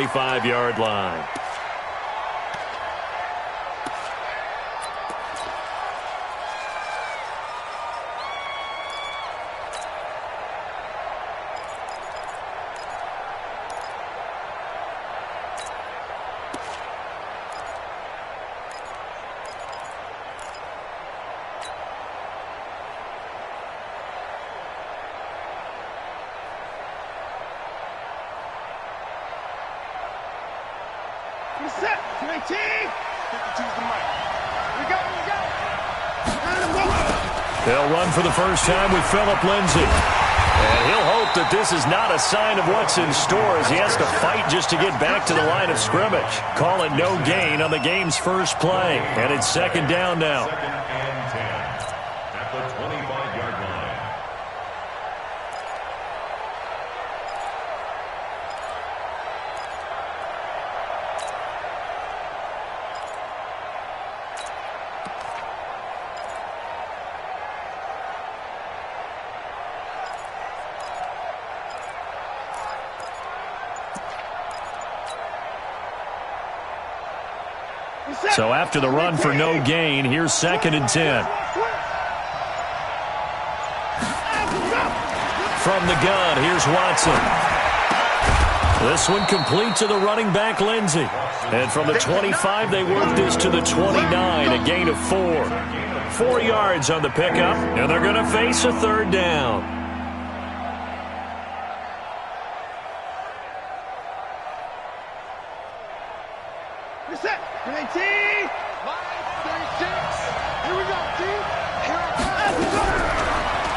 25-yard line. Set. 19. 52's the mic. We go. They'll run for the first time with Phillip Lindsay. And he'll hope that this is not a sign of what's in store as he has to fight just to get back to the line of scrimmage. Call it no gain on the game's first play. And it's second down now. Second and 10 at the 25-yard line. So after the run for no gain, here's second and 10. From the gun, here's Watson. This one complete to the running back, Lindsay. And from the 25, they work this to the 29, a gain of 4. 4 yards on the pickup, and they're going to face a third down. Reset. 19. 36. Here we go, team.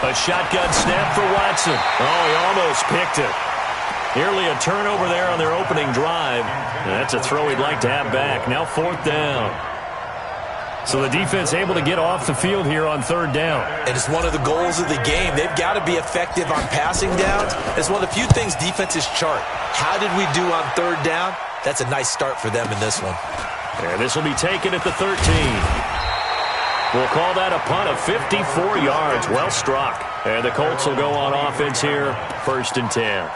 A shotgun snap for Watson. Oh, he almost picked it. Nearly a turnover there on their opening drive. That's a throw he'd like to have back. Now fourth down. So the defense able to get off the field here on third down. And it's one of the goals of the game. They've got to be effective on passing downs. It's one of the few things defenses chart. How did we do on third down? That's a nice start for them in this one. And this will be taken at the 13. We'll call that a punt of 54 yards. Well struck. And the Colts will go on offense here, first and 10.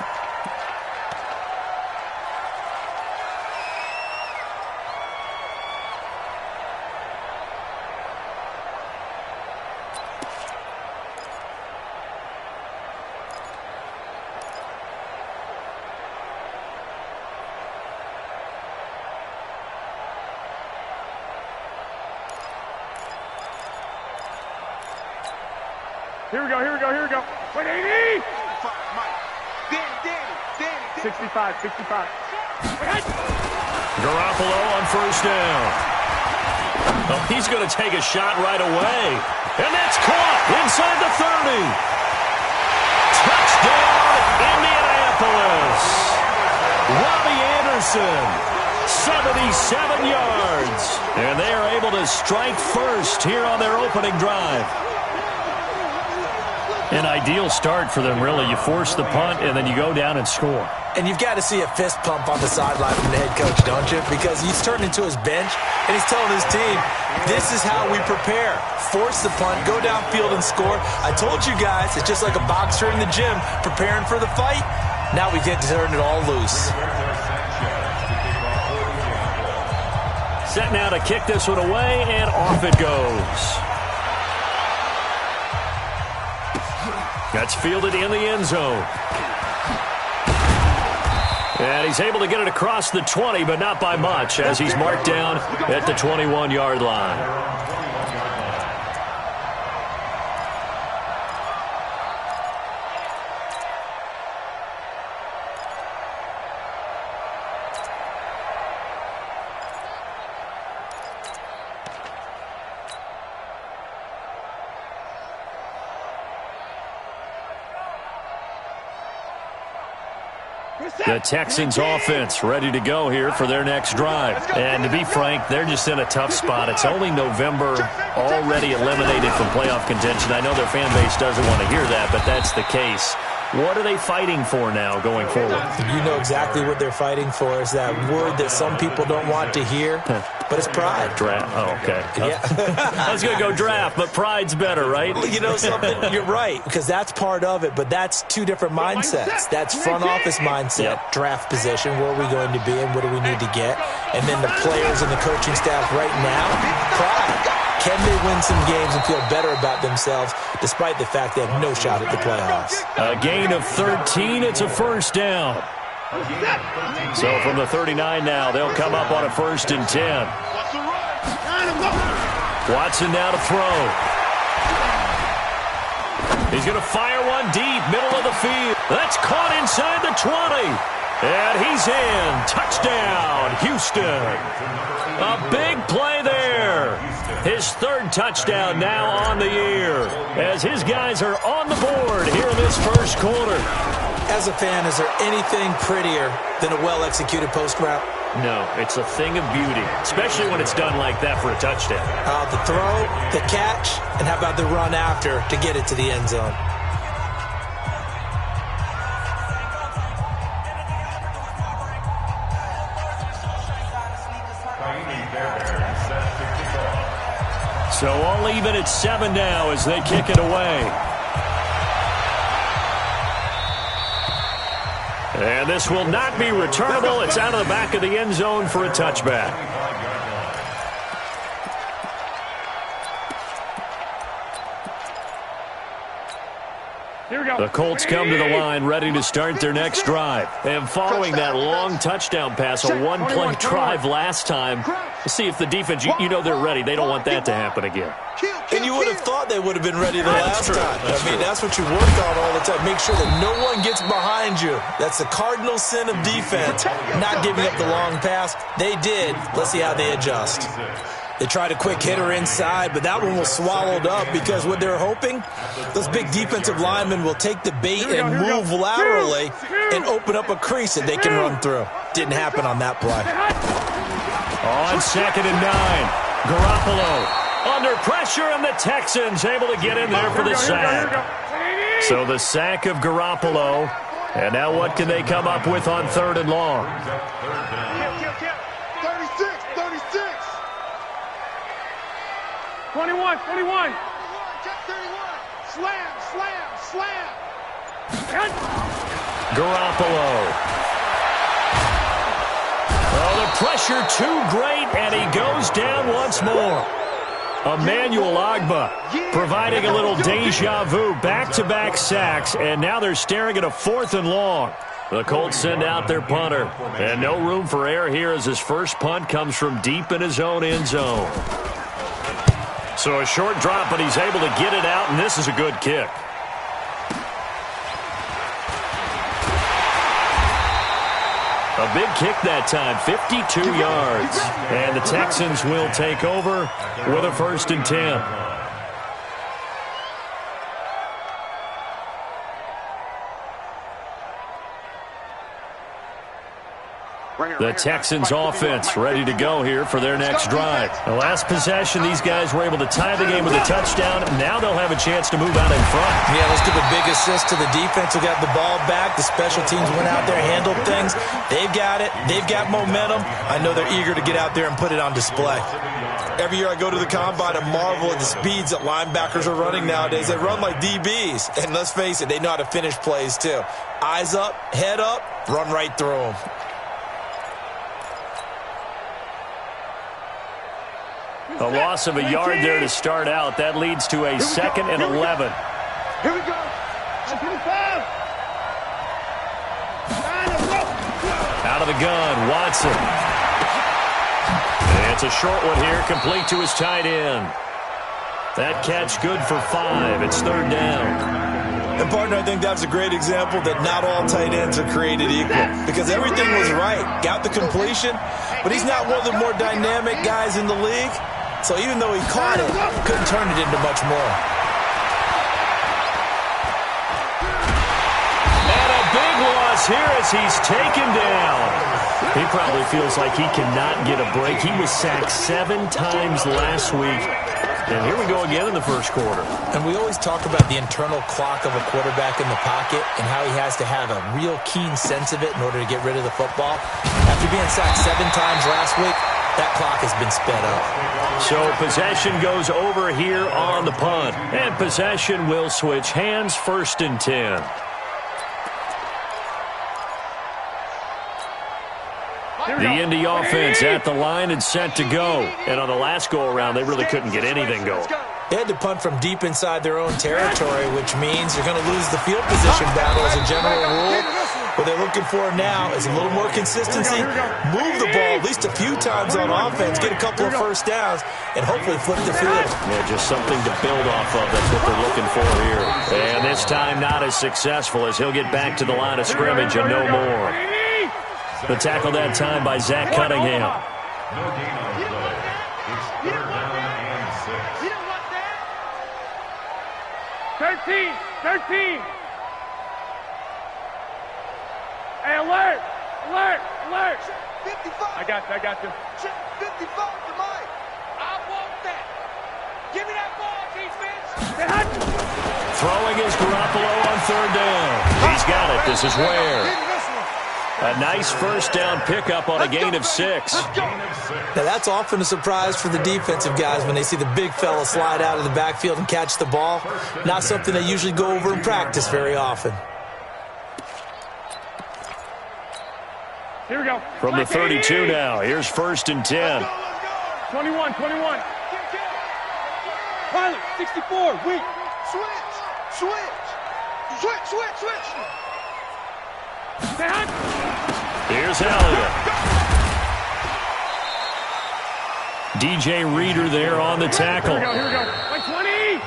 Here we go. Wait, 80. 65. Garoppolo on first down. Oh, he's going to take a shot right away. And that's caught inside the 30. Touchdown, Indianapolis. Robbie Anderson, 77 yards. And they are able to strike first here on their opening drive. An ideal start for them, really. You force the punt, and then you go down and score. And you've got to see a fist pump on the sideline from the head coach, don't you? Because he's turned into his bench, and he's telling his team, this is how we prepare. Force the punt, go downfield and score. I told you guys, it's just like a boxer in the gym preparing for the fight. Now we get to turn it all loose. Set now to kick this one away, and off it goes. That's fielded in the end zone. And he's able to get it across the 20, but not by much, as he's marked down at the 21-yard line. The Texans offense ready to go here for their next drive. And to be frank, they're just in a tough spot. It's only November, already eliminated from playoff contention. I know their fan base doesn't want to hear that, but that's the case. What are they fighting for now going forward? You know exactly what they're fighting for. Is that word that some people don't want to hear, but it's pride. Draft. Oh, okay. Yeah. I was going to go draft, but pride's better, right? You know something? You're right, because that's part of it, but that's two different mindsets. That's front office mindset, draft position, where are we going to be and what do we need to get? And then the players and the coaching staff right now, pride. Can they win some games and feel better about themselves despite the fact they have no shot at the playoffs? A gain of 13, it's a first down. So from the 39 now, they'll come up on a 1st and 10. Watson now to throw. He's going to fire one deep, middle of the field. That's caught inside the 20. And he's in. Touchdown, Houston. A big play there. His 3rd touchdown now on the year as his guys are on the board here in this 1st quarter. As a fan, is there anything prettier than a well-executed post route? No, it's a thing of beauty, especially when it's done like that for a touchdown. The throw, the catch, and how about the run after to get it to the end zone? So all even at 7 now as they kick it away. And this will not be returnable. It's out of the back of the end zone for a touchback. Here we go. The Colts come to the line ready to start their next drive. And following that long touchdown pass, a one-play drive last time, we'll see if the defense, you know they're ready. They don't want that to happen again. And you would have thought they would have been ready the last time. I mean, that's what you worked on all the time. Make sure that no one gets behind you. That's the cardinal sin of defense, not giving up the long pass. They did. Let's see how they adjust. They tried a quick hitter inside, but that one was swallowed up because what they're hoping, those big defensive linemen will take the bait and move laterally and open up a crease that they can run through. Didn't happen on that play. On 2nd and 9, Garoppolo under pressure, and the Texans able to get in there for the sack. So the sack of Garoppolo, and now what can they come up with on 3rd and long? 21. Slam. Garoppolo. Oh, the pressure too great, and he goes down once more. Emmanuel Ogbah providing a little deja vu, back-to-back sacks, and now they're staring at a 4th and long. The Colts send out their punter, and no room for error here as his first punt comes from deep in his own end zone. So a short drop, but he's able to get it out, and this is a good kick. A big kick that time, 52 yards. And the Texans will take over with a 1st and 10. The Texans offense ready to go here for their next drive. The last possession, these guys were able to tie the game with a touchdown. Now they'll have a chance to move out in front. Yeah, let's give a big assist to the defense who got the ball back. The special teams went out there, handled things. They've got it. They've got momentum. I know they're eager to get out there and put it on display. Every year I go to the combine and marvel at the speeds that linebackers are running nowadays. They run like DBs. And let's face it, they know how to finish plays too. Eyes up, head up, run right through them. A loss of a yard there to start out. That leads to a 2nd and 11. Here we go. 25. Out of the gun, Watson. And it's a short one here, complete to his tight end. That catch good for 5. It's 3rd down. And, partner, I think that's a great example that not all tight ends are created equal because everything was right. Got the completion, but he's not one of the more dynamic guys in the league. So even though he caught it, couldn't turn it into much more. And a big loss here as he's taken down. He probably feels like he cannot get a break. He was sacked 7 times last week. And here we go again in the first quarter. And we always talk about the internal clock of a quarterback in the pocket and how he has to have a real keen sense of it in order to get rid of the football. After being sacked 7 times last week, that clock has been sped up. So possession goes over here on the punt. And possession will switch hands, 1st and 10. The Indy offense at the line and set to go. And on the last go-around, they really couldn't get anything going. They had to punt from deep inside their own territory, which means you're going to lose the field position battle as a general rule. What they're looking for now is a little more consistency, move the ball at least a few times on offense, get a couple of first downs, and hopefully flip the field. Yeah, just something to build off of. That's what they're looking for here. And this time not as successful as he'll get back to the line of scrimmage and no more. The tackle that time by Zach Cunningham. No gain on play. It's 3rd down and 6. You didn't want that? 13. Hey, alert! 55. I got you. 55 to Mike. I want that. Give me that ball, defense. Throwing is Garoppolo on 3rd down. He's got it. This is Ware. A nice first down pickup on a gain of 6. Now, that's often a surprise for the defensive guys when they see the big fella slide out of the backfield and catch the ball. Not something they usually go over in practice very often. Here we go. From the 32 now. Here's 1st and 10. 21. Pilot, 64. Weak. Switch. Here's Elliott. DJ Reader there on the tackle. Here we go.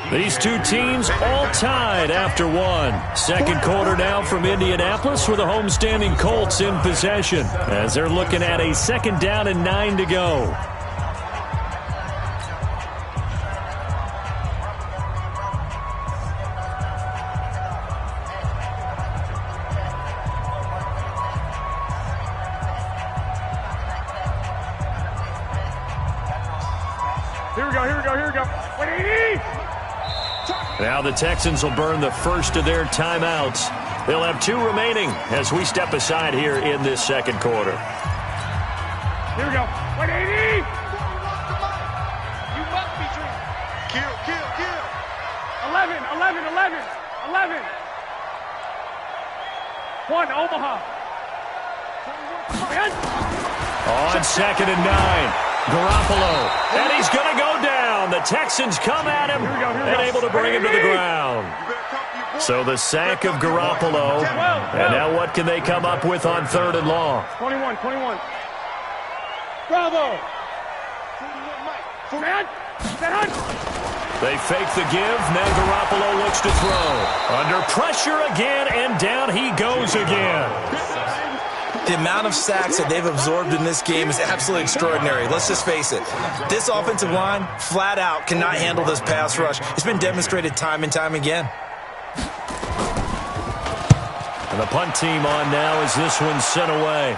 20. These two teams all tied after one. Second quarter now from Indianapolis with the homestanding Colts in possession as they're looking at a 2nd down and 9 to go. Here we go. 180. Now the Texans will burn the first of their timeouts. They'll have 2 remaining as we step aside here in this second quarter. Here we go. 180. You must be dreaming. Kill. 11. 1, Omaha. On 2nd and 9. Garoppolo, and he's going to go down. The Texans come at him and able to bring him to the ground. So the sack of Garoppolo, and now what can they come up with on 3rd and long? 21. Bravo. They fake the give. Now Garoppolo looks to throw. Under pressure again, and down he goes again. The amount of sacks that they've absorbed in this game is absolutely extraordinary. Let's just face it. This offensive line, flat out, cannot handle this pass rush. It's been demonstrated time and time again. And the punt team on now as this one's sent away.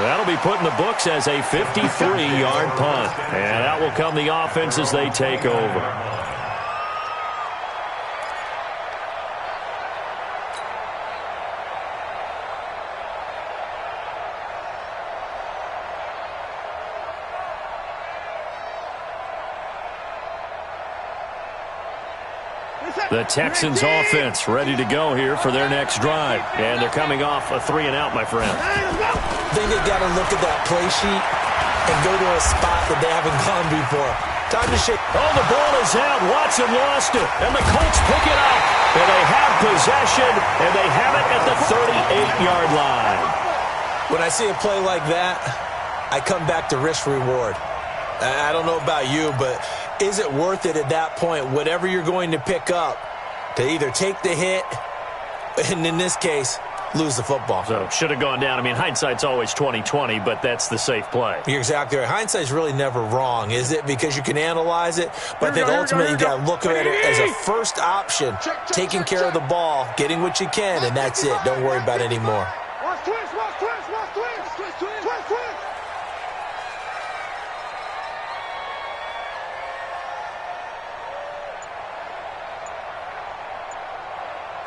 That'll be put in the books as a 53-yard punt. And out will come the offense as they take over. The Texans offense ready to go here for their next drive. And they're coming off a 3-and-out, my friend. I think they've got to look at that play sheet and go to a spot that they haven't gone before. Time to shake. Oh, the ball is out. Watson lost it. And the Colts pick it up. And they have possession. And they have it at the 38-yard line. When I see a play like that, I come back to risk-reward. I don't know about you, but is it worth it at that point, whatever you're going to pick up, to either take the hit and, in this case, lose the football? So, should have gone down. I mean, hindsight's always 20/20, but that's the safe play. You're exactly right. Hindsight's really never wrong, is it? Because you can analyze it, but I think ultimately you got to look at it as a first option, taking care of the ball, getting what you can, and that's it. Don't worry about it anymore. Watch twist.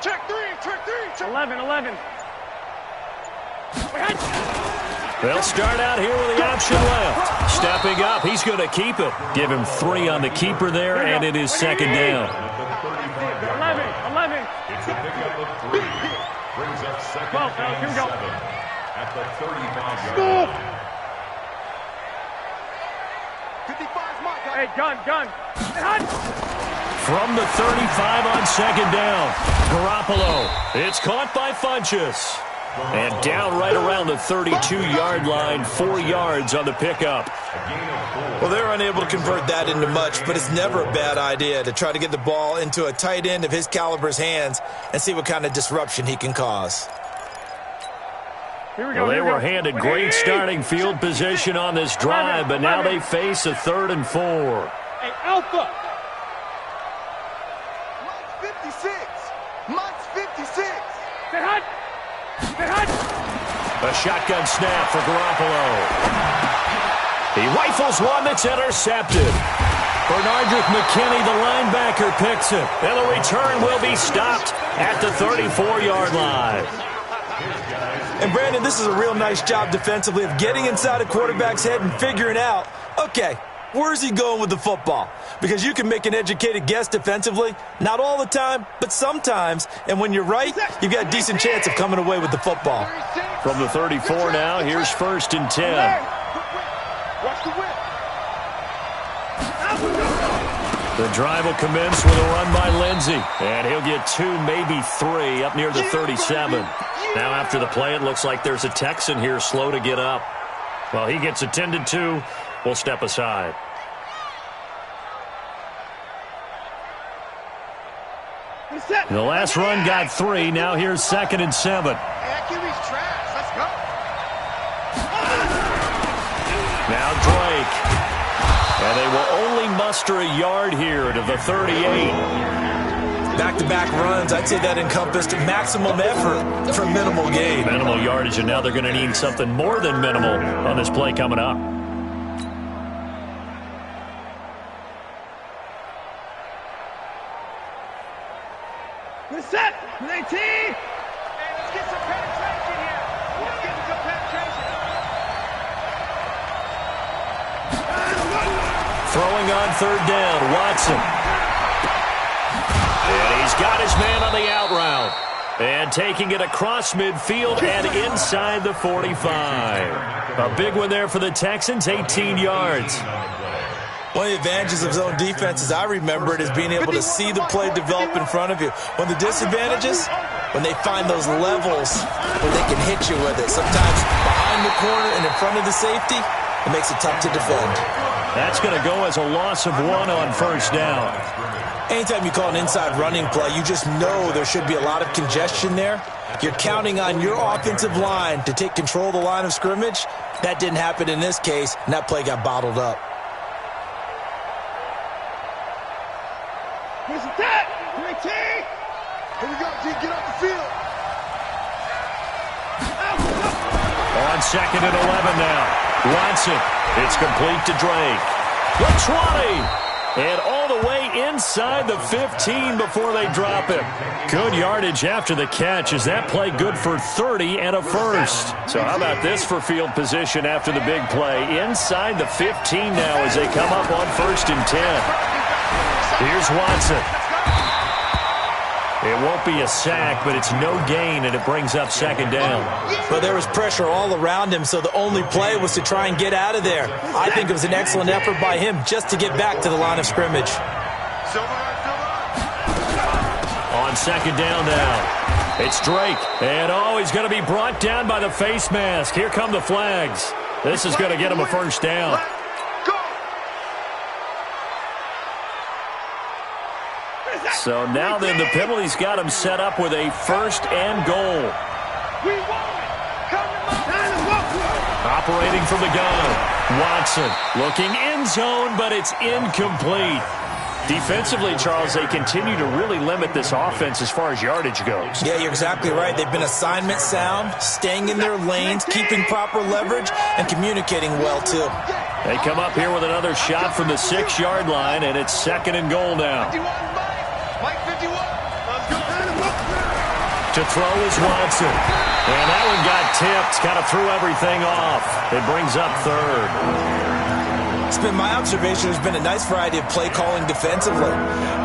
Check three. 11. They'll start out here with the option left. Stepping up, he's going to keep it. Give him 3 on the keeper there, and it is second down. 11. It's a pickup of 3. Brings up second Well, here we and go. 7 at the 35-yard line. 55's my guy. Hey, gun. From the 35 on second down, Garoppolo. It's caught by Funchess. And down right around the 32-yard line, 4 yards on the pickup. Well, they're unable to convert that into much, but it's never a bad idea to try to get the ball into a tight end of his caliber's hands and see what kind of disruption he can cause. Here we go. Well, they were handed great starting field position on this drive, but now they face a 3rd and 4. Hey, Alpha. Mike's 56. Stay hot. A shotgun snap for Garoppolo. He rifles one that's intercepted. Bernardrick McKinney, the linebacker, picks it. And the return will be stopped at the 34-yard line. And, Brandon, this is a real nice job defensively of getting inside a quarterback's head and figuring out, okay, where's he going with the football? Because you can make an educated guess defensively. Not all the time, but sometimes. And when you're right, you've got a decent chance of coming away with the football. From the 34 now, here's 1st and 10. Watch the whip. The drive will commence with a run by Lindsey. And he'll get 2, maybe 3 up near the 37. Now after the play, it looks like there's a Texan here slow to get up. Well, he gets attended to. We'll step aside. The last run got 3. Now here's 2nd and 7. That QB's trash. Let's go. Now Drake. And they will only muster a yard here to the 38. Back-to-back runs, I'd say that encompassed maximum effort for minimal gain. Minimal yardage, and now they're going to need something more than minimal on this play coming up. We're set. 19. Hey, let's get some penetration here. Let's get some penetration. Throwing on 3rd down, Watson. And he's got his man on the out route. And taking it across midfield and inside the 45. A big one there for the Texans, 18 yards. One of the advantages of zone defense, as I remember it, is being able to see the play develop in front of you. One of the disadvantages, when they find those levels where they can hit you with it. Sometimes behind the corner and in front of the safety, it makes it tough to defend. That's going to go as a loss of 1 on 1st down. Anytime you call an inside running play, you just know there should be a lot of congestion there. You're counting on your offensive line to take control of the line of scrimmage. That didn't happen in this case, and that play got bottled up. Where's the tap? 19. Here we go, G. Get off the field. On 2nd and 11 now. Watson. It's complete to Drake. The 20. And all the way inside the 15 before they drop him. Good yardage after the catch. Is that play good for 30 and a first? So how about this for field position after the big play? Inside the 15 now as they come up on 1st and 10. Here's Watson. It won't be a sack, but it's no gain, and it brings up 2nd down. But there was pressure all around him, so the only play was to try and get out of there. I think it was an excellent effort by him just to get back to the line of scrimmage. On 2nd down now, it's Drake. And, he's going to be brought down by the face mask. Here come the flags. This is going to get him a 1st down. So now then the penalty's got him set up with a 1st and goal. Operating from the gun. Watson looking end zone, but it's incomplete. Defensively, Charles, they continue to really limit this offense as far as yardage goes. Yeah, you're exactly right. They've been assignment sound, staying in their lanes, keeping proper leverage, and communicating well, too. They come up here with another shot from the 6-yard line, and it's 2nd and goal now. Mike 51. Let's go. To throw is Watson. And that one got tipped. Kind of threw everything off. It brings up third. It's been my observation there's been a nice variety of play calling defensively.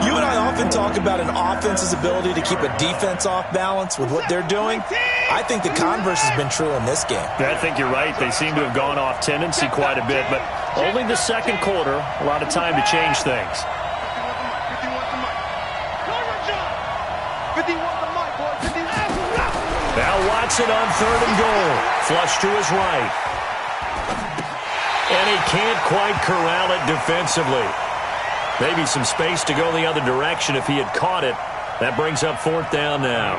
You and I often talk about an offense's ability to keep a defense off balance with what they're doing. I think the converse has been true in this game. I think you're right. They seem to have gone off tendency quite a bit, but only the second quarter, a lot of time to change things. 51 the mic, boy. 51. Now Watson on third and goal. Flush to his right. And he can't quite corral it defensively. Maybe some space to go the other direction if he had caught it. That brings up fourth down now.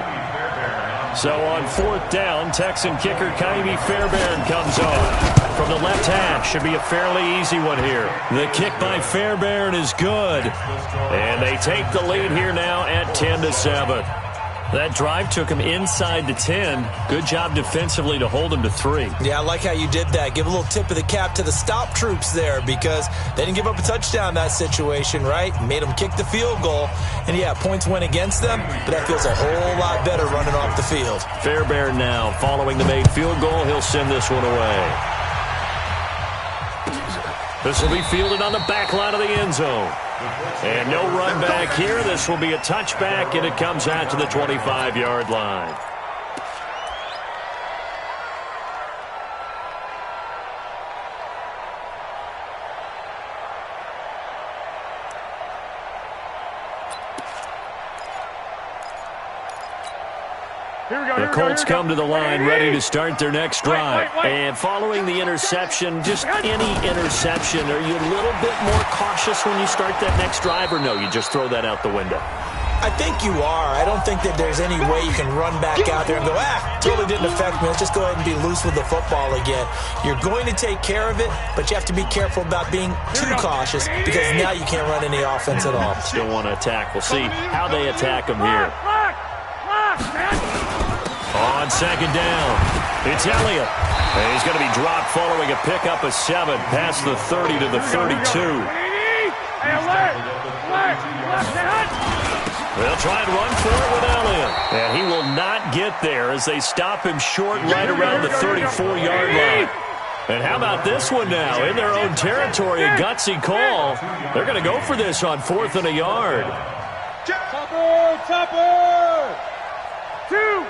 So on fourth down, Texan kicker Haywyre84's comes on. From the left hash, should be a fairly easy one here. The kick by Fairbairn is good. And they take the lead here now at 10-7. That drive took him inside the 10. Good job defensively to hold him to 3. Yeah, I like how you did that. Give a little tip of the cap to the stop troops there because they didn't give up a touchdown in that situation, right? Made them kick the field goal. And, yeah, points went against them, but that feels a whole lot better running off the field. Fairbairn now following the made field goal. He'll send this one away. This will be fielded on the back line of the end zone. And no run back here. This will be a touchback, and it comes out to the 25-yard line. The Colts come to the line ready to start their next drive. And following the interception, just any interception, are you a little bit more cautious when you start that next drive, or no, you just throw that out the window? I think you are. I don't think that there's any way you can run back out there and go, totally didn't affect me. Let's just go ahead and be loose with the football again. You're going to take care of it, but you have to be careful about being too cautious because now you can't run any offense at all. Still want to attack. We'll see how they attack them here. On second down, it's Elliott. And he's going to be dropped following a pickup of 7 past the 30 to the 32. They'll try and run for it with Elliott. And he will not get there as they stop him short right around the 34-yard line. And how about this one now? In their own territory, a gutsy call. They're going to go for this on 4th and a yard. Chopper! 2.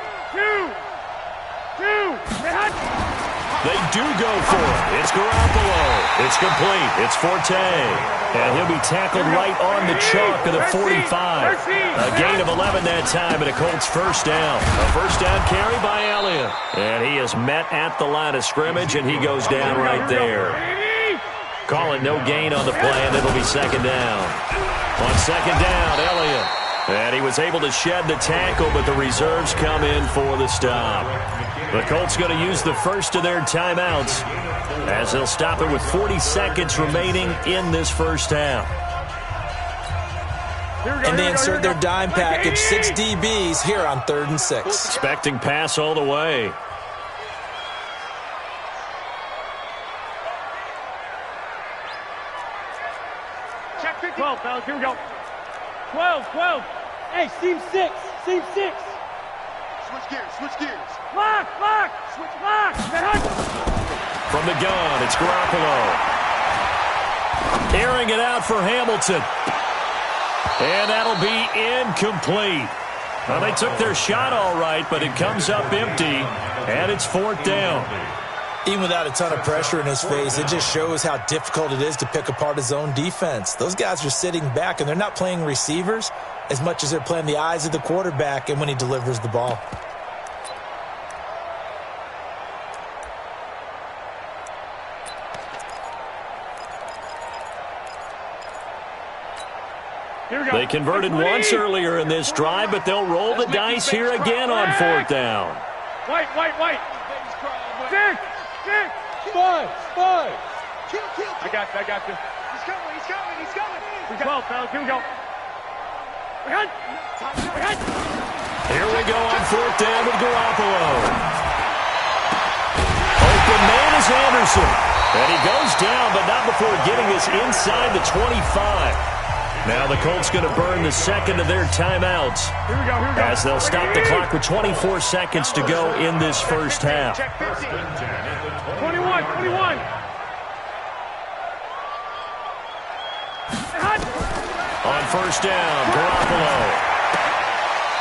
They do go for it. It's Garoppolo. It's complete. It's Forte. And he'll be tackled right on the chalk of the 45. A gain of 11 that time, and a Colts first down. A first down carry by Elliott. And he is met at the line of scrimmage, and he goes down right there. Calling no gain on the play, and it'll be second down. On second down, Elliott. And he was able to shed the tackle, but the reserves come in for the stop. The Colts going to use the first of their timeouts as they'll stop it with 40 seconds remaining in this first half. And they insert their dime package, 6 DBs here on 3rd and 6. Expecting pass all the way. Check 12, fellas. Here we go. 12. Hey, seam 6. Switch gears. Lock. Switch lock. From the gun, it's Garoppolo. Airing it out for Hamilton. And that'll be incomplete. Well, they took their shot all right, but it comes up empty, and it's 4th down. Even without a ton of pressure in his face, it just shows how difficult it is to pick apart his own defense. Those guys are sitting back, and they're not playing receivers as much as they're playing the eyes of the quarterback and when he delivers the ball. They converted once earlier in this drive, but they'll roll the dice here again on 4th down. White. Dick. Spud. I got you. He's coming. 12, fellas. Here we go. Here we go on 4th down with Garoppolo. Open man is Anderson. And he goes down, but not before getting this inside the 25. Now the Colts going to burn the second of their timeouts as they'll stop the clock with 24 seconds to go in this first half. 21. On first down, Garoppolo.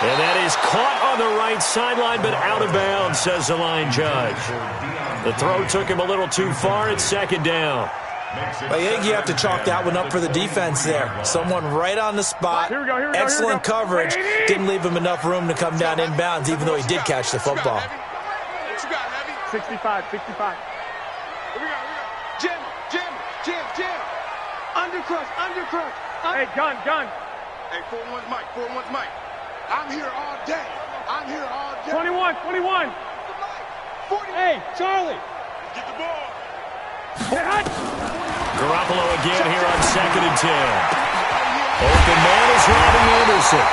And that is caught on the right sideline, but out of bounds, says the line judge. The throw took him a little too far. It's second down. I think you have to chalk that one up for the defense there. Someone right on the spot. Excellent coverage. Didn't leave him enough room to come down inbounds, even though he did catch the football. 65. Here we go. Jim. Undercrush. Hey, gun. Hey, 4-1's Mike. I'm here all day. 21. 40. Hey, Charlie. Get the ball. Garoppolo again here on second and 10. Open man is Robbie Anderson.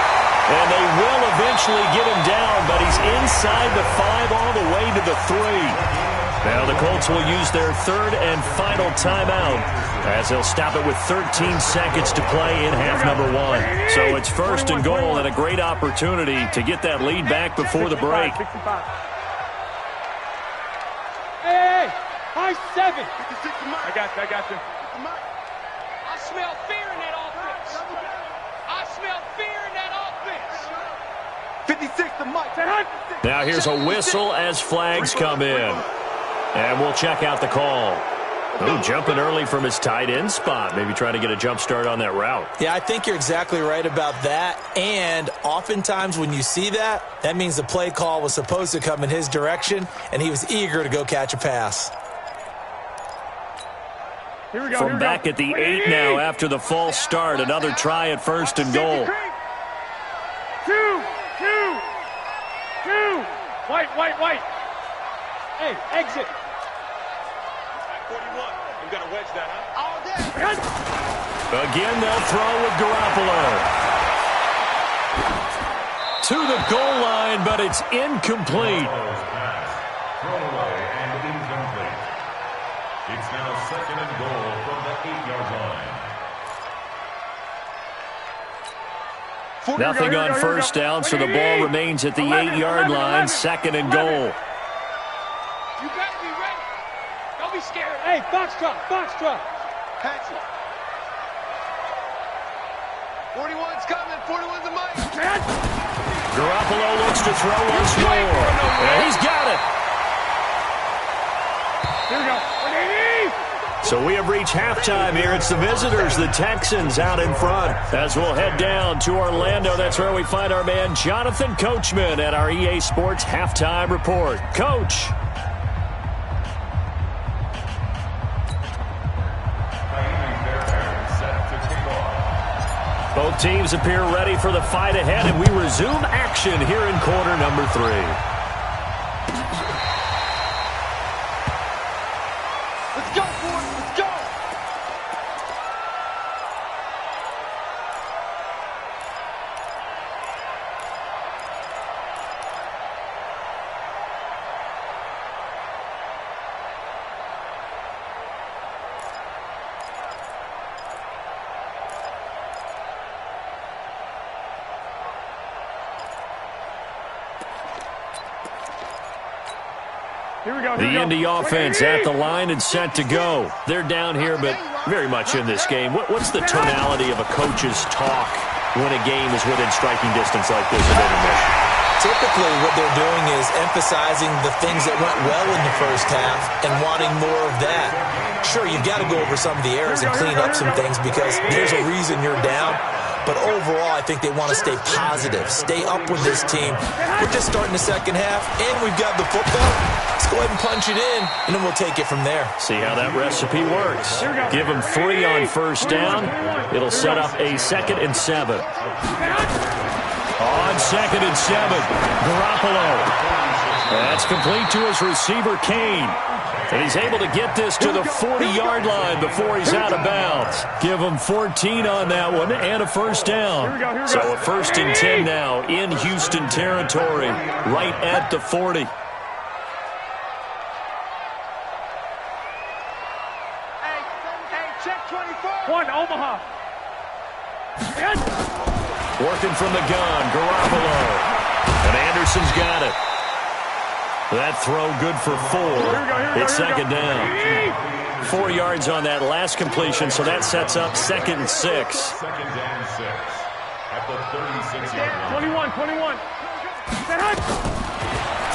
And they will eventually get him down, but he's inside the 5 all the way to the 3. Now the Colts will use their third and final timeout as they'll stop it with 13 seconds to play in half number 1. So it's first and goal and a great opportunity to get that lead back before the break. 65. Hey, high 7. I got you. I smell fear in that offense. 56 to Mike. Now here's a whistle as flags come in. And we'll check out the call. Oh, jumping early from his tight end spot. Maybe trying to get a jump start on that route. Yeah, I think you're exactly right about that. And oftentimes when you see that, that means the play call was supposed to come in his direction, and he was eager to go catch a pass. From back at the 8 now after the false start. Another try at first and goal. 2. White. Hey, exit. 41. You got to wedge that, huh? All day. Again, they'll throw with Garoppolo. To the goal line, but it's incomplete. Throwaway and incomplete. It's now second and goal from the 8-yard line. Nothing on first down, so the ball remains at the 8-yard line. Second and goal. You better be ready. Don't be scared. Hey, box truck. Patch it. 41's coming. 41's a Mike. Garoppolo looks to throw once more. And he's got it. Here we go. So we have reached halftime here. It's the visitors, the Texans, out in front. As we'll head down to Orlando, that's where we find our man Jonathan Coachman at our EA Sports Halftime Report. Coach. Both teams appear ready for the fight ahead, and we resume action here in quarter number 3. Let's go, boys. Let's go. The Indy offense at the line and set to go. They're down here, but very much in this game. What's the tonality of a coach's talk when a game is within striking distance like this at intermission? Typically, what they're doing is emphasizing the things that went well in the first half and wanting more of that. Sure, you've got to go over some of the errors and clean up some things because there's a reason you're down. But overall, I think they want to stay positive, stay up with this team. We're just starting the second half, and we've got the football. Let's go ahead and punch it in, and then we'll take it from there. See how that recipe works. Give them 3 on first down. It'll set up a 2nd and 7. On 2nd and 7, Garoppolo. That's complete to his receiver, Kane. And he's able to get this to the 40-yard line before he's out of bounds. Give him 14 on that one and a first down. So a 1st and 10 now in Houston territory, right at the 40. Hey, check 24. 1, Omaha. Working from the gun, Garoppolo. And Anderson's got it. That throw good for 4. It's second down. 4 yards on that last completion, so that sets up 2nd and 6. Second down 6 at the 36-yard line. 21.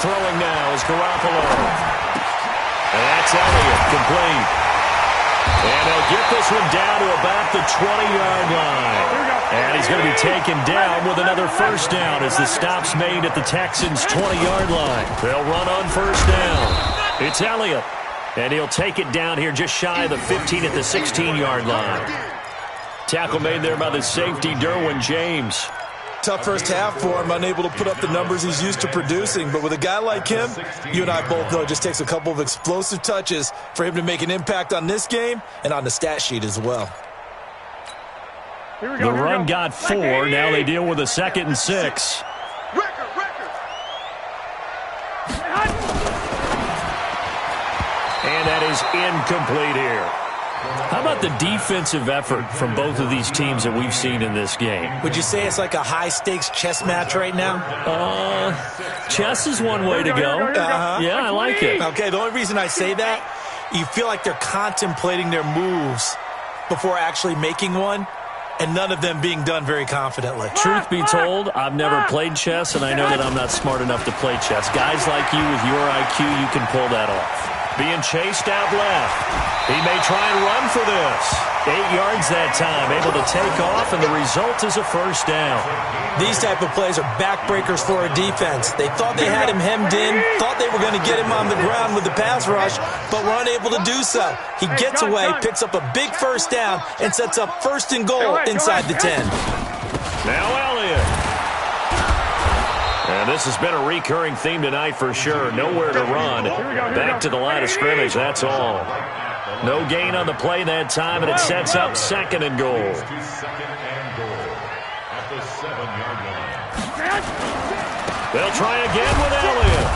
Throwing now is Garoppolo. And that's Elliott, complete. And they'll get this one down to about the 20-yard line. And he's going to be taken down with another first down as the stop's made at the Texans' 20-yard line. They'll run on first down. It's Elliott. And he'll take it down here just shy of the 15 at the 16-yard line. Tackle made there by the safety, Derwin James. Tough first half for him, unable to put up the numbers he's used to producing. But with a guy like him, you and I both know it just takes a couple of explosive touches for him to make an impact on this game and on the stat sheet as well. The run got 4. Now they deal with a 2nd and 6. And that is incomplete here. How about the defensive effort from both of these teams that we've seen in this game? Would you say it's like a high-stakes chess match right now? Chess is one way to go. Yeah, I like it. Okay, the only reason I say that, you feel like they're contemplating their moves before actually making one, and none of them being done very confidently. Truth be told, I've never played chess, and I know that I'm not smart enough to play chess. Guys like you with your IQ, you can pull that off. Being chased out left. He may try and run for this. 8 yards that time, able to take off, and the result is a first down. These type of plays are backbreakers for a defense. They thought they had him hemmed in, thought they were going to get him on the ground with the pass rush, but were unable to do so. He gets away, picks up a big first down, and sets up 1st and goal inside the 10. Now Elliott. And this has been a recurring theme tonight for sure. Nowhere to run. Back to the line of scrimmage, that's all. No gain on the play that time, and it sets up 2nd and goal. They'll try again with Elliott.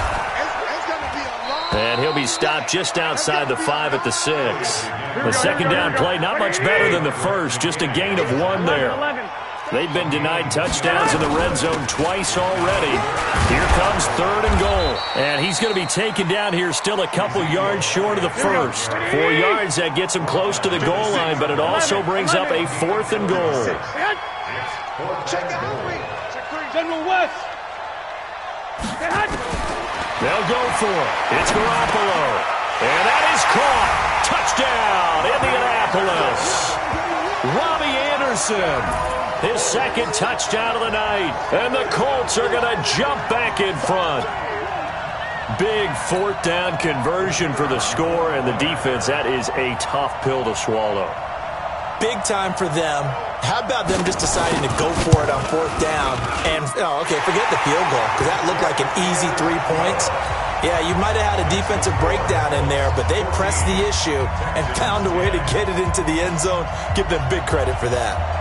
And he'll be stopped just outside the 5 at the 6. The 2nd down play, not much better than the first, just a gain of 1 there. They've been denied touchdowns in the red zone twice already. Here comes 3rd and goal. And he's going to be taken down here still a couple yards short of the first. 4 yards, that gets him close to the goal line, but it also brings up a 4th and goal. General West. They'll go for it. It's Garoppolo. And that is caught. Touchdown, Indianapolis. Robbie Anderson. His 2nd touchdown of the night. And the Colts are going to jump back in front. Big 4th down conversion for the score, and the defense, that is a tough pill to swallow. Big time for them. How about them just deciding to go for it on 4th down? And, forget the field goal, because that looked like an easy 3 points. Yeah, you might have had a defensive breakdown in there, but they pressed the issue and found a way to get it into the end zone. Give them big credit for that.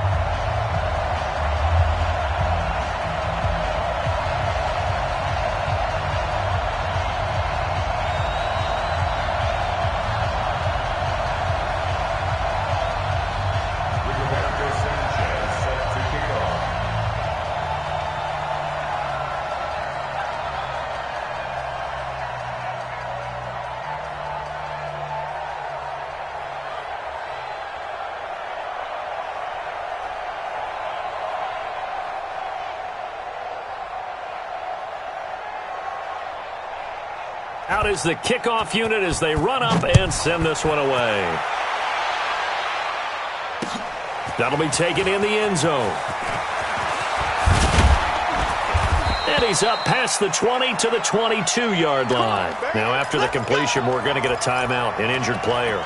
Out is the kickoff unit as they run up and send this one away. That'll be taken in the end zone. And he's up past the 20 to the 22-yard line. Now, after the completion, we're going to get a timeout, an injured player.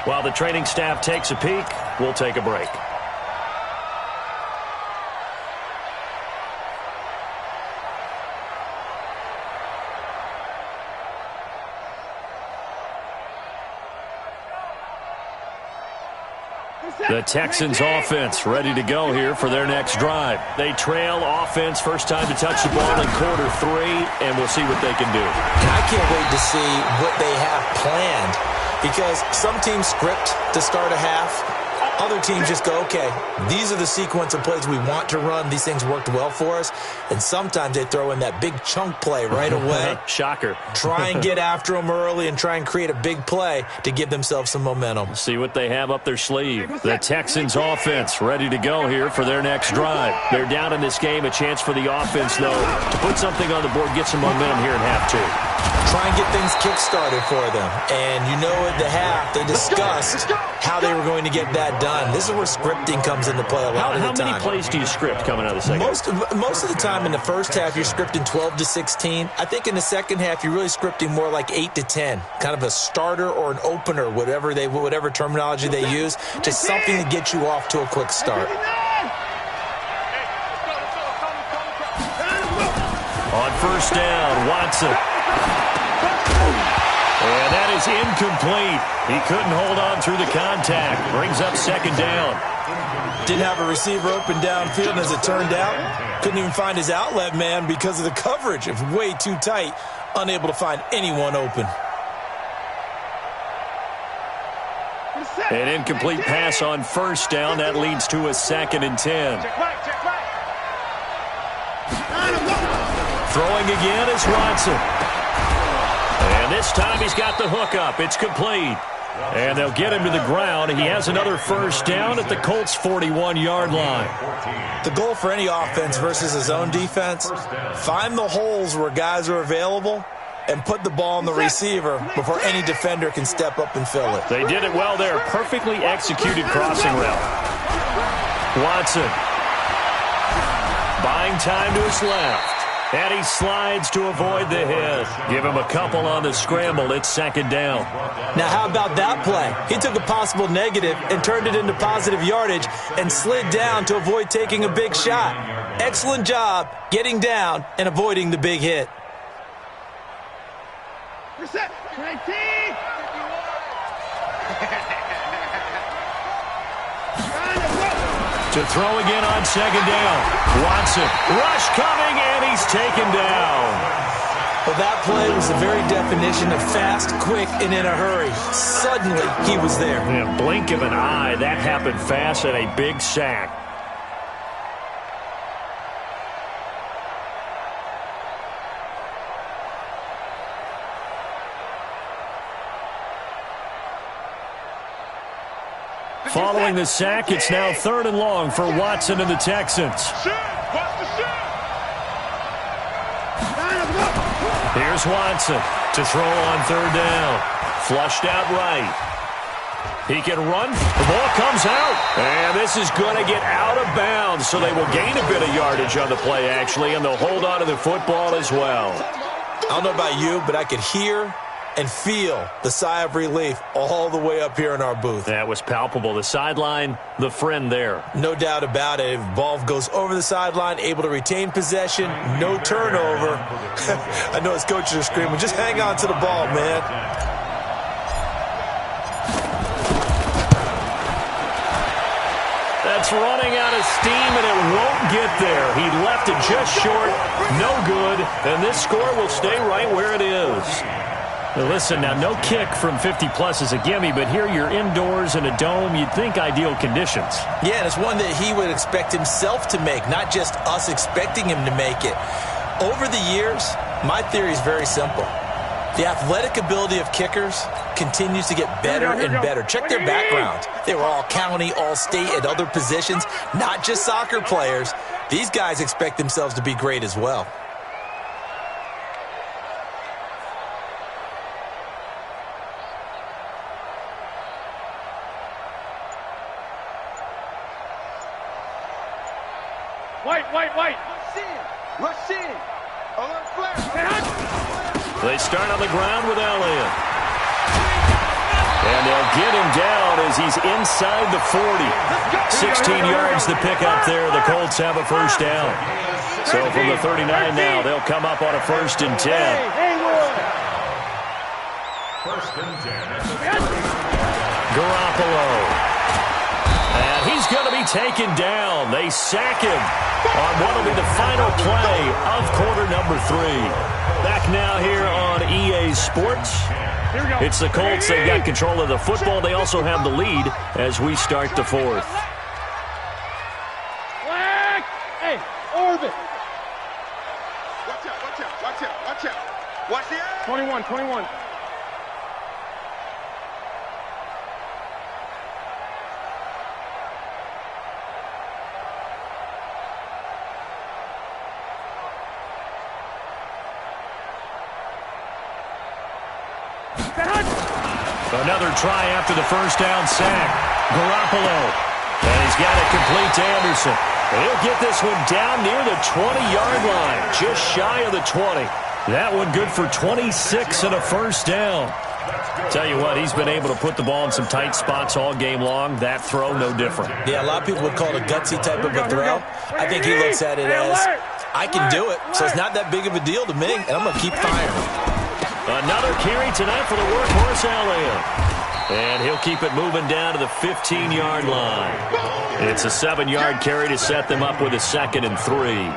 While the training staff takes a peek, we'll take a break. The Texans offense ready to go here for their next drive. They trail offense, first time to touch the ball in quarter 3, and we'll see what they can do. I can't wait to see what they have planned, because some teams script to start a half. Other teams just go, okay, these are the sequence of plays we want to run. These things worked well for us. And sometimes they throw in that big chunk play right away. Shocker. Try and get after them early and try and create a big play to give themselves some momentum. See what they have up their sleeve. The Texans offense ready to go here for their next drive. They're down in this game. A chance for the offense, though, to put something on the board, get some momentum here in half two. Try and get things kick-started for them. And you know at the half, they discussed how they were going to get that done. This is where scripting comes into play a lot of the time. How many plays do you script coming out of the second? Most of the time in the first half, you're scripting 12 to 16. I think in the second half, you're really scripting more like 8 to 10. Kind of a starter or an opener, whatever terminology they use, just something to get you off to a quick start. On first down, Watson. And that is incomplete. He couldn't hold on through the contact. Brings up second down. Didn't have a receiver open downfield, and as it turned out, couldn't even find his outlet man because of the coverage. It was way too tight, unable to find anyone open. An incomplete pass on first down. That leads to a 2nd and 10. Throwing again is Watson. And this time he's got the hook up. It's complete. And they'll get him to the ground. He has another first down at the Colts' 41-yard line. The goal for any offense versus his own defense, find the holes where guys are available and put the ball on the receiver before any defender can step up and fill it. They did it well there. Perfectly executed crossing route. Watson buying time to his left. And he slides to avoid the hit. Give him a couple on the scramble. It's second down. Now, how about that play? He took a possible negative and turned it into positive yardage and slid down to avoid taking a big shot. Excellent job getting down and avoiding the big hit. Reset. 19. To throw again on second down. Watson. Rush coming, and he's taken down. Well, that play was the very definition of fast, quick, and in a hurry. Suddenly, he was there. In a blink of an eye, that happened fast and a big sack. Following the sack, it's now 3rd and long for Watson and the Texans. Here's Watson to throw on 3rd down. Flushed out right. He can run. The ball comes out. And this is going to get out of bounds, so they will gain a bit of yardage on the play, actually, and they'll hold on to the football as well. I don't know about you, but I could hear and feel the sigh of relief all the way up here in our booth. That was palpable. The sideline, the friend there. No doubt about it. If ball goes over the sideline, able to retain possession, no turnover. I know his coaches are screaming, just hang on to the ball, man. That's running out of steam, and it won't get there. He left it just short. No good. And this score will stay right where it is. Listen, now, no kick from 50-plus is a gimme, but here you're indoors in a dome. You'd think ideal conditions. Yeah, and it's one that he would expect himself to make, not just us expecting him to make it. Over the years, my theory is very simple. The athletic ability of kickers continues to get better and better. Check their background. They were all county, all state, at other positions, not just soccer players. These guys expect themselves to be great as well. White. Rush in. Alert flare. They start on the ground with Elliott. And they'll get him down as he's inside the 40. 16 yards to pick up there. The Colts have a first down. So from the 39 now, they'll come up on a 1st and 10. First and 10. Garoppolo. And he's going to be taken down. They sack him on what will be the final play of quarter number 3. Back now here on EA Sports. Here we go. It's the Colts. They've got control of the football. They also have the lead as we start the fourth. Flag. Hey, orbit. Watch out, watch out, watch out, watch out. Watch the eye. 21, 21. Another try after the first down sack. Garoppolo. And he's got it complete to Anderson. And he'll get this one down near the 20-yard line, just shy of the 20. That one good for 26 and a first down. Tell you what, he's been able to put the ball in some tight spots all game long. That throw, no different. Yeah, a lot of people would call it a gutsy type of a throw. I think he looks at it as, I can do it, so it's not that big of a deal to me, and I'm going to keep firing. Another carry tonight for the workhorse Elliott. And he'll keep it moving down to the 15-yard line. It's a 7-yard carry to set them up with a 2nd and 3.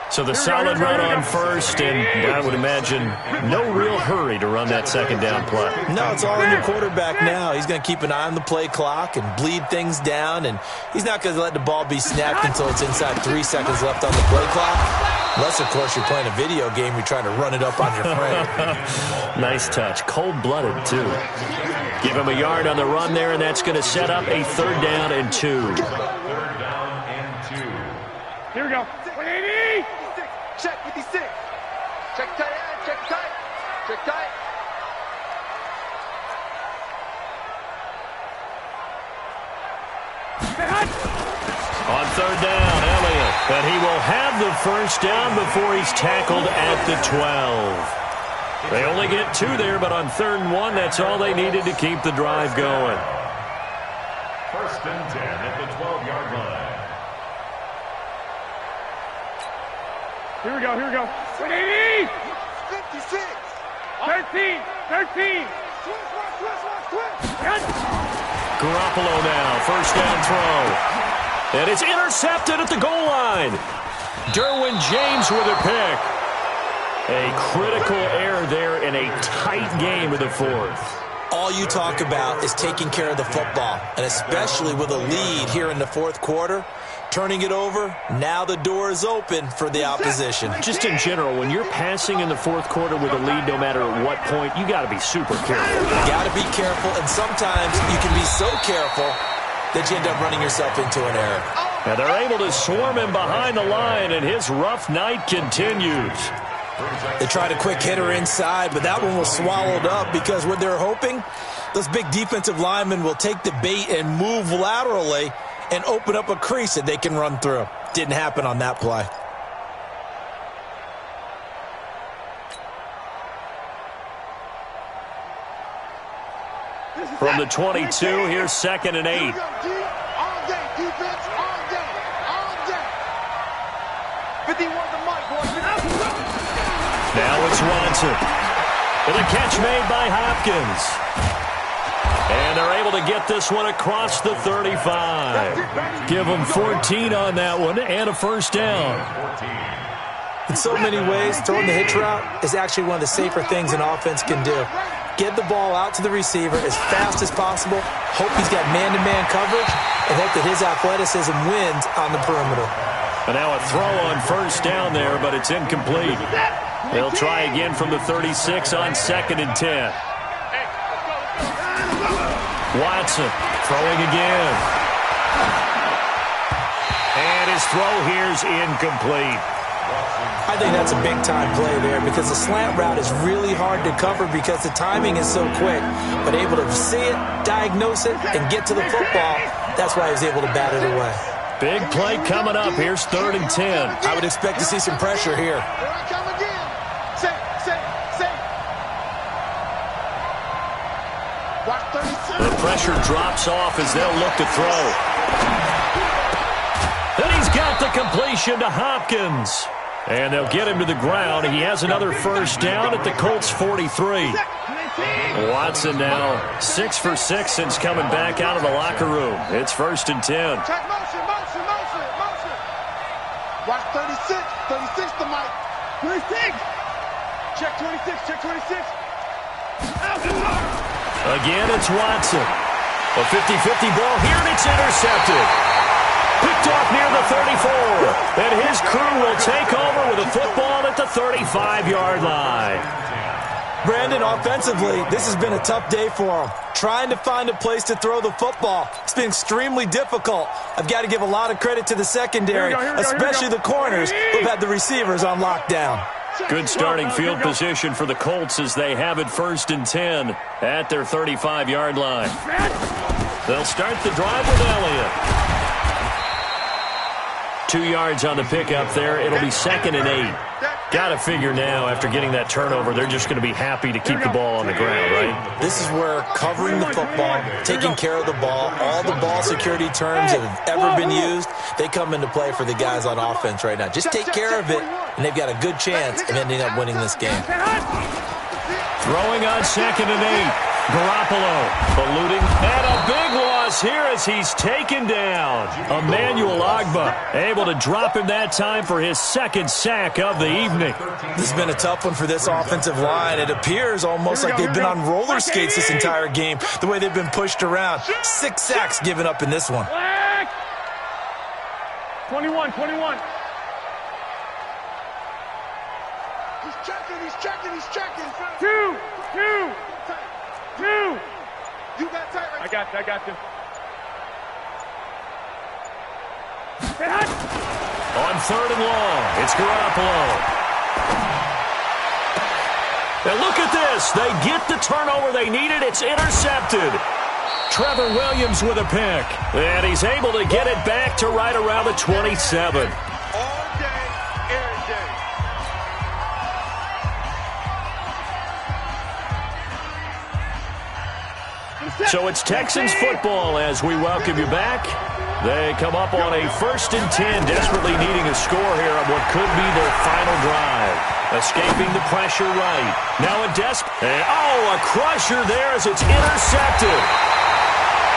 So the solid run on first, and I would imagine no real hurry to run that second down play. No, it's all in your quarterback now. He's going to keep an eye on the play clock and bleed things down, and he's not going to let the ball be snapped until it's inside 3 seconds left on the play clock. Unless, of course, you're playing a video game, you're trying to run it up on your friend. Nice touch. Cold-blooded, too. Give him a yard on the run there, and that's going to set up a 3rd down and 2. 3rd down and 2. Here we go. 180. Check 56. Check tight end. Check tight. Check tight. On 3rd down, Elliott. But he will have the first down before he's tackled at the 12. They only get 2 there, but on 3rd and 1, that's all they needed to keep the drive going. 1st and 10 at the 12-yard line. Here we go, here we go. 180. 56. 13, 13. Garoppolo now, first down throw. And it's intercepted at the goal line. Derwin James with a pick. A critical error there in a tight game of the 4th. All you talk about is taking care of the football, and especially with a lead here in the 4th quarter. Turning it over, now the door is open for the opposition. Just in general, when you're passing in the 4th quarter with a lead, no matter at what point, you got to be super careful. Got to be careful, and sometimes you can be so careful that you end up running yourself into an error. And they're able to swarm him behind the line, and his rough night continues. They tried a quick hitter inside, but that one was swallowed up because what they're hoping, those big defensive linemen will take the bait and move laterally and open up a crease that they can run through. Didn't happen on that play. From the 22, here's 2nd and 8. All day, defense, all day, all day. 51 to Mike, boys. Now it's Watson. With a catch made by Hopkins. And they're able to get this one across the 35. Give them 14 on that one and a first down. In so many ways, throwing the hitch route is actually one of the safer things an offense can do. Get the ball out to the receiver as fast as possible, hope he's got man-to-man coverage, and hope that his athleticism wins on the perimeter. And now a throw on first down there, but it's incomplete. They'll try again from the 36 on 2nd and 10. Watson throwing again. And his throw here's incomplete. I think that's a big-time play there because the slant route is really hard to cover because the timing is so quick. But able to see it, diagnose it, and get to the football, that's why he was able to bat it away. Big play coming up. Here's 3rd and 10. I would expect to see some pressure here. Here I come again. Say. Watch 36. The pressure drops off as they'll look to throw. Then he's got the completion to Hopkins. And they'll get him to the ground. He has another first down at the Colts 43. Watson now 6 for 6 since coming back out of the locker room. It's 1st and 10. Check motion. Watch 36. 36 to Mike. 26. Check 26. Again, it's Watson. A 50-50 ball here, and it's intercepted. Picked off near the 34. And his crew will take over with a football at the 35-yard line. Brandon, offensively, this has been a tough day for him. Trying to find a place to throw the football. It's been extremely difficult. I've got to give a lot of credit to the secondary, especially the corners who've had the receivers on lockdown. Good starting field position for the Colts as they have it 1st and 10 at their 35-yard line. They'll start the drive with Elliott. 2 yards on the pickup there. It'll be 2nd and 8. Got to figure now, after getting that turnover, they're just going to be happy to keep the ball on the ground, right? This is where covering the football, taking care of the ball, all the ball security terms that have ever been used, they come into play for the guys on offense right now. Just take care of it, and they've got a good chance of ending up winning this game. Throwing on 2nd and 8. Garoppolo eluding, and a big loss here as he's taken down. Emmanuel Ogbah able to drop him that time for his 2nd sack of the evening. This has been a tough one for this offensive line. It appears almost like they've been on roller skates this entire game, the way they've been pushed around. 6 sacks given up in this one. 21. He's checking. 2. You got tight right. I got you. On 3rd and long, it's Garoppolo. And look at this. They get the turnover they needed. It's intercepted. Trevor Williams with a pick. And he's able to get it back to right around the 27. All day, every day. So it's Texans football as we welcome you back. They come up on a 1st and 10, desperately needing a score here on what could be their final drive. Escaping the pressure right. Now a a crusher there as it's intercepted.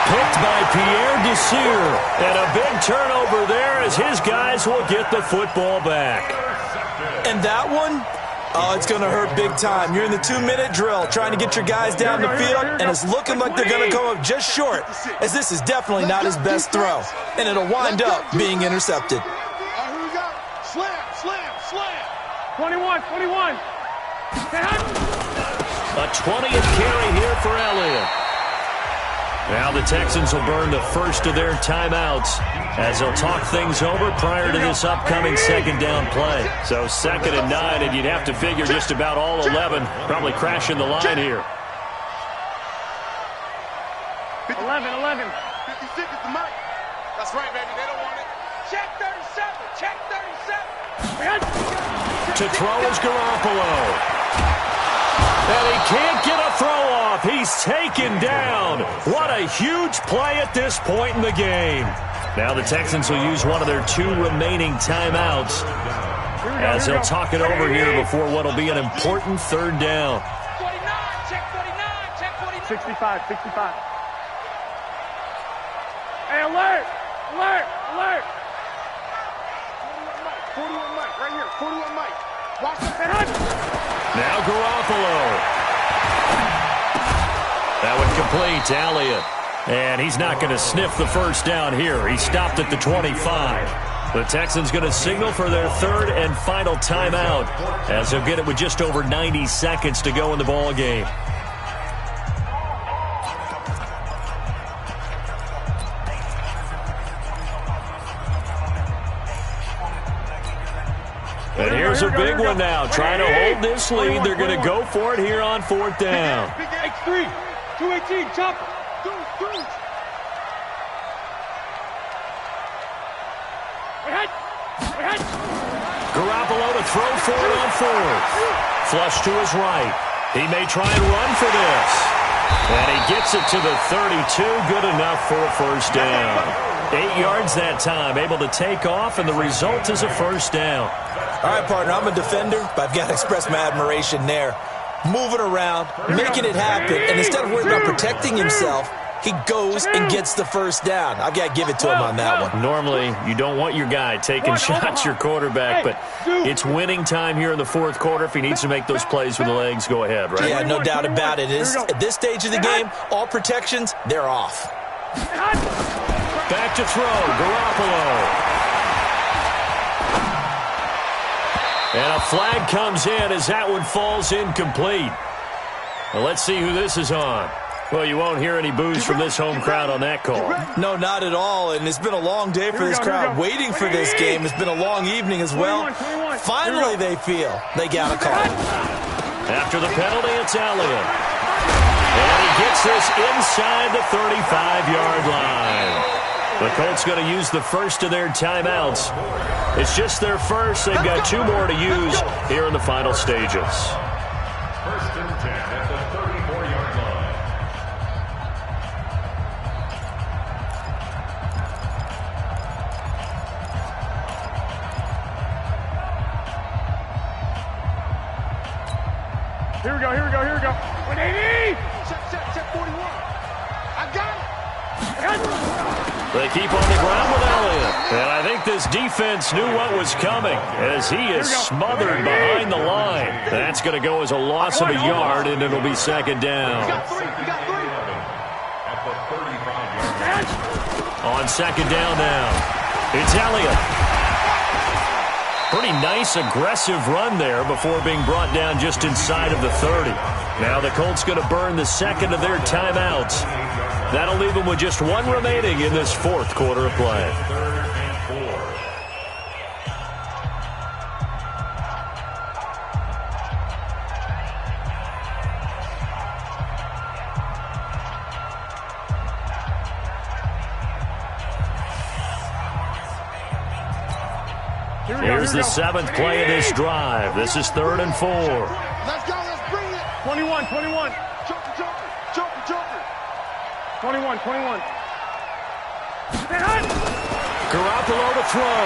Picked by Pierre Desir. And a big turnover there as his guys will get the football back. And that one, oh, it's going to hurt big time. You're in the 2-minute drill trying to get your guys down the field, and it's looking like they're going to come up just short, as this is definitely not his best throw. And it'll wind up being intercepted. All right, here we go. Slam. 21. A 20th carry here for Elliott. Now the Texans will burn the first of their timeouts as they'll talk things over prior to this upcoming 2nd down play. So 2nd and 9, and you'd have to figure just about all 11 probably crashing the line here. 11. 56 is the mic. That's right, baby. They don't want it. Check 37. To throw is Garoppolo. And he can't get a throw off. He's taken down. What a huge play at this point in the game. Now the Texans will use one of their 2 remaining timeouts as they'll talk it over here before what will be an important 3rd down. 49. Check 49. 65. Hey, alert. 41 mic, right here. 41 mic. Watch the head. Now Garoppolo. That would complete to Elliott. And he's not going to sniff the first down here. He stopped at the 25. The Texans going to signal for their 3rd and final timeout as they'll get it with just over 90 seconds to go in the ball game. And here's a big one now. Trying to hold this lead. They're going to go for it here on 4th down. X3, 218, chopper. Garoppolo to throw for it on 4th. Flush to his right. He may try and run for this. And he gets it to the 32. Good enough for a 1st down. 8 yards that time. Able to take off, and the result is a 1st down. All right, partner, I'm a defender, but I've got to express my admiration there. Moving around, making it happen, and instead of worrying about protecting himself, he goes and gets the first down. I've got to give it to him on that one. Normally, you don't want your guy taking shots, your quarterback, but it's winning time here in the fourth quarter. If he needs to make those plays with the legs, go ahead, right? Yeah, no doubt about it. At this stage of the game, all protections, they're off. Back to throw, Garoppolo. And a flag comes in as that one falls incomplete. Well, let's see who this is on. Well, you won't hear any boos from this home crowd on that call. No, not at all, and it's been a long day for this crowd waiting for this game. It's been a long evening as well. Finally, they feel they got a call. After the penalty, it's Elliott. And he gets this inside the 35-yard line. The Colts going to use the first of their timeouts. It's just their first. They've got 2 more to use here in the final stages. First and 10 at the 34-yard line. Here we go. 180! Check 41. I got it. They keep on the ground with Elliott. And I think this defense knew what was coming as he is smothered behind the line. That's going to go as a loss of a yard, and it'll be second down. At the 35-yard line. On second down now, it's Elliott. Pretty nice, aggressive run there before being brought down just inside of the 30. Now the Colts going to burn the second of their timeouts. That'll leave them with just 1 remaining in this fourth quarter of play. Third and 4. Here's the 7th play of this drive. This is 3rd and 4. Let's go. Let's bring it. 21. Joker. 21. Garoppolo to throw.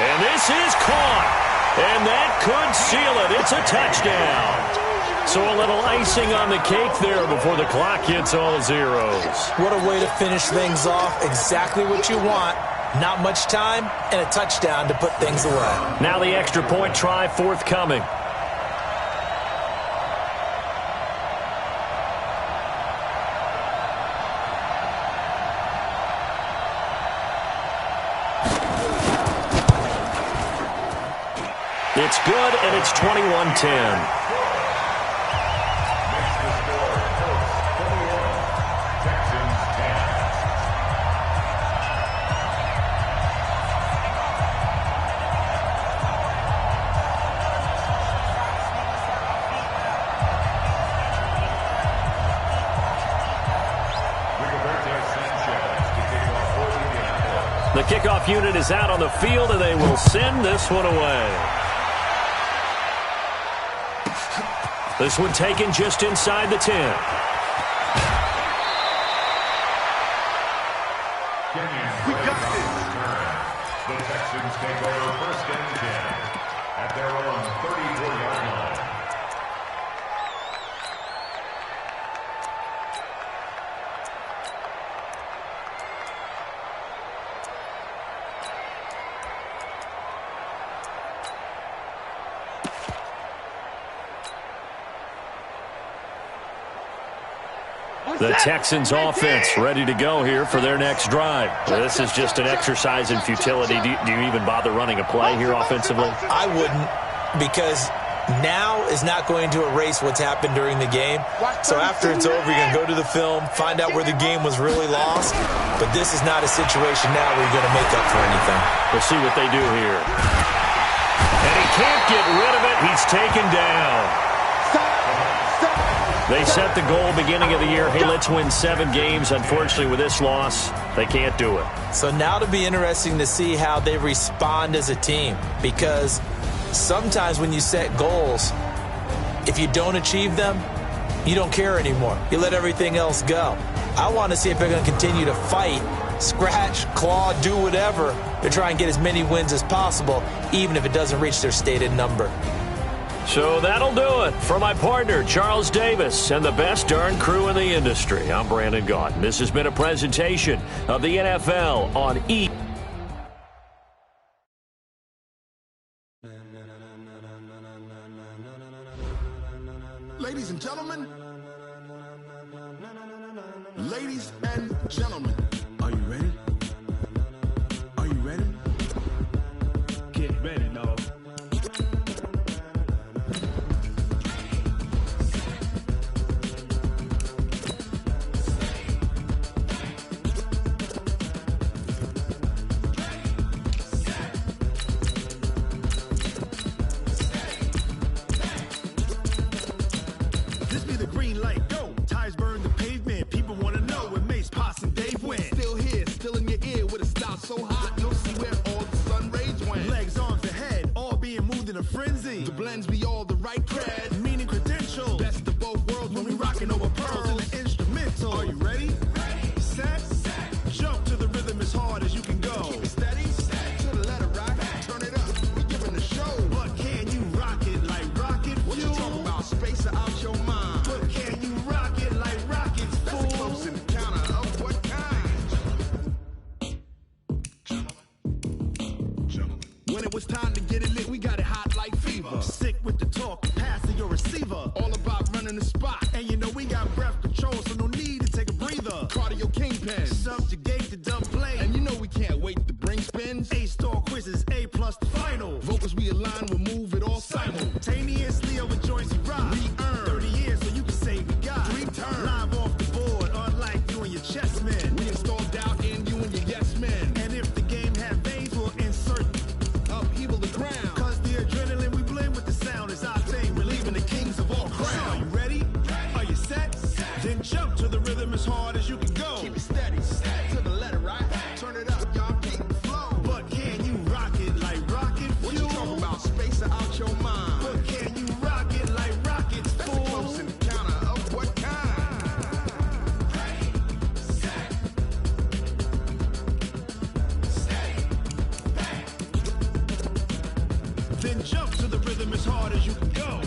And this is caught. And that could seal it. It's a touchdown. So a little icing on the cake there before the clock hits all zeros. What a way to finish things off. Exactly what you want. Not much time and a touchdown to put things away. Now the extra point try forthcoming. It's good, and it's 21-10. The kickoff unit is out on the field, and they will send this one away. This one taken just inside the 10. We got this. The Texans take over first and 10 at their own 34-yard line. The Texans offense ready to go here for their next drive. This is just an exercise in futility. Do you even bother running a play here offensively? I wouldn't, because now is not going to erase what's happened during the game. So after it's over, you're going to go to the film, find out where the game was really lost. But this is not a situation now where you're going to make up for anything. We'll see what they do here. And he can't get rid of it. He's taken down. They set the goal beginning of the year. Hey, let's win 7 games. Unfortunately, with this loss, they can't do it. So now it'll be interesting to see how they respond as a team, because sometimes when you set goals, if you don't achieve them, you don't care anymore. You let everything else go. I want to see if they're going to continue to fight, scratch, claw, do whatever to try and get as many wins as possible, even if it doesn't reach their stated number. So that'll do it for my partner, Charles Davis, and the best darn crew in the industry. I'm Brandon Gaudin. This has been a presentation of the NFL on E. Ladies and gentlemen, ladies and gentlemen, are you ready? Are you ready? Get ready, dog. This be the green light, go. Tires burn the pavement. People want to know where Mace, Potts, and Dave went. Still here, still in your ear with a style so hot. You'll see where all the sun rays went. Legs, arms, and head, all being moved in a frenzy. The blends be all the right cred, meaning credentials. Best of both worlds when we rocking over pearls in the instrumental. Are you ready? Set, jump to the rhythm as hard as you can go. Keep it steady, to the letter rock. Turn it up, we giving the show. But can you rock it like rocket fuel? What you talking about? Space out your mind. But can you rock it like rockets, fool? That's a close encounter of what kind? When it was time to get it lit, we got it hot like fever. Sick with the talk, passing your receiver. All about running the spot. And you know we got breath control, so no need to take a breather. Cardio kingpin, subjugate the dumb play. And you know we can't wait to bring spins. A-star quizzes, A+ the final. Vocals we align, we'll move it all simultaneously over joints we rock. We earn 30 years, so you can say we got 3 turns. Live off the board, unlike you and your chess men. We installed doubt in you and your yes men. And if the game had veins, we'll insert upheaval the ground. Cause the adrenaline we blend with the sound is our thing. We're leaving the kings of all crowns. So are you ready? Are you set? Then jump to the rhythm as hard as you can go. Keep it steady, to the letter right. Turn it up, y'all keep the flow. But can you rock it like rocket fuel? What you talking about? Space out your mind. But can you rock it like rockets, fool? That's a close encounter of what kind? Then jump to the rhythm as hard as you can go.